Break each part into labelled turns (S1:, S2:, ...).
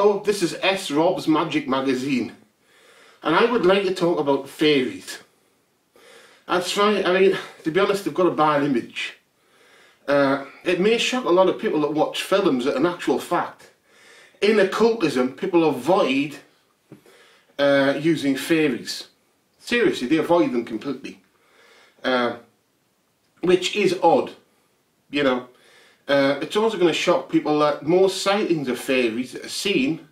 S1: Hello, this is S. Rob's Magic magazine, and I would like to talk about fairies. That's right. I mean, to be honest, they've got a bad image. It may shock a lot of people that watch films that in actual fact, in occultism, people avoid using fairies. Seriously, they avoid them completely. Which is odd, you know. It's also going to shock people that most sightings of fairies that are seen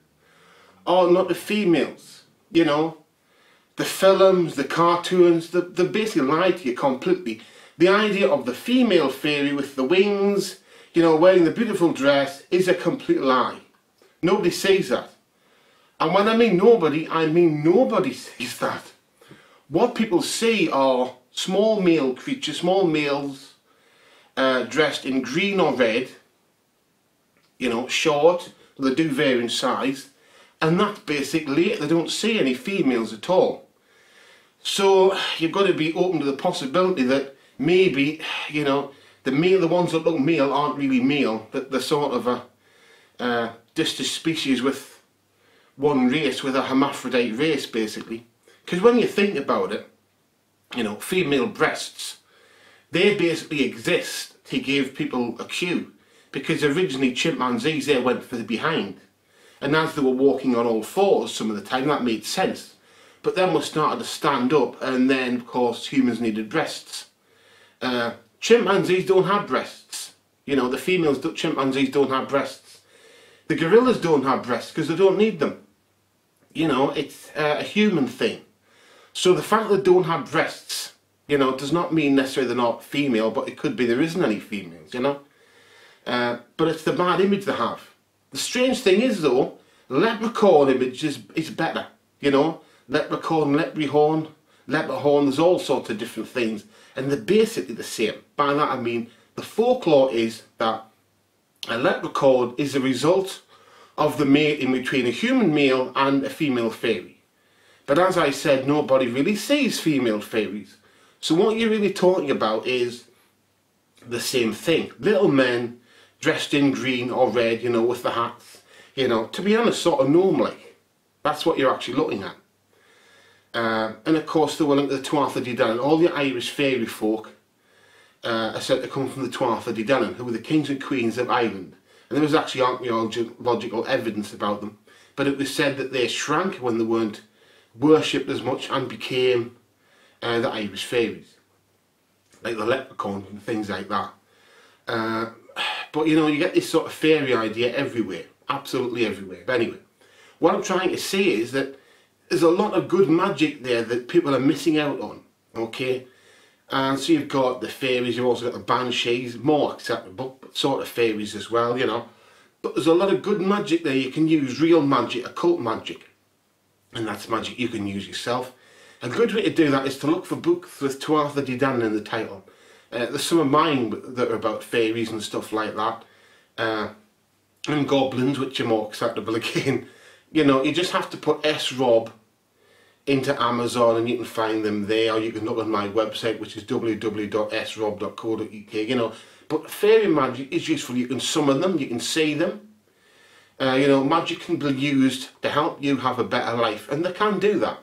S1: are not the females, you know. The films, the cartoons, they basically lie to you completely. The idea of the female fairy with the wings, you know, wearing the beautiful dress is a complete lie. Nobody says that. And when I mean nobody says that. What people see are small male creatures, small males, dressed in green or red, you know, short, they do vary in size, and that's basically it. They don't see any females at all. So you've got to be open to the possibility that maybe, you know, the ones that look male aren't really male, that they're sort of a distinct species with one race, with a hermaphrodite race basically. Because when you think about it, you know, female breasts, they basically exist to give people a cue, because originally chimpanzees, they went for the behind, and as they were walking on all fours some of the time, that made sense. But then we started to stand up, and then of course humans needed breasts. Chimpanzees don't have breasts, you know, the females, chimpanzees don't have breasts. The gorillas don't have breasts because they don't need them. You know, it's a human thing. So the fact that they don't have breasts, you know, does not mean necessarily they're not female, but it could be there isn't any females, you know. But it's the bad image they have. The strange thing is though, leprechaun image is better, you know. Leprechaun, leprehorn, there's all sorts of different things, and they're basically the same. By that I mean, the folklore is that a leprechaun is a result of the mating between a human male and a female fairy. But as I said, nobody really sees female fairies. So what you're really talking about is the same thing. Little men dressed in green or red, you know, with the hats, you know, to be honest, sort of normally. That's what you're actually looking at. And of course they were linked to the Tuatha De Danann. All the Irish fairy folk are said to come from the Tuatha De Danann, who were the kings and queens of Ireland. And there was actually archaeological evidence about them. But it was said that they shrank when they weren't worshipped as much and became the Irish fairies, like the leprechauns and things like that. But you know, you get this sort of fairy idea everywhere, absolutely everywhere. But anyway, what I'm trying to say is that there's a lot of good magic there that people are missing out on, okay? And so you've got the fairies, you've also got the banshees, more acceptable, but sort of fairies as well, you know. But there's a lot of good magic there. You can use real magic, occult magic, and that's magic you can use yourself. A good way to do that is to look for books with Tuatha De Danann in the title. There's some of mine that are about fairies and stuff like that. And goblins, which are more acceptable again. You know, you just have to put S. Rob into Amazon and you can find them there, or you can look on my website, which is www.srob.co.uk, you know. But fairy magic is useful. You can summon them, you can see them. You know, magic can be used to help you have a better life, and they can do that.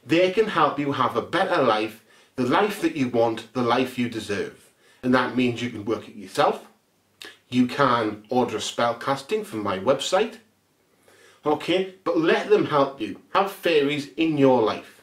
S1: They can help you have a better life, the life that you want, the life you deserve. And that means you can work it yourself. You can order a spell casting from my website. Okay, but let them help you. Have fairies in your life.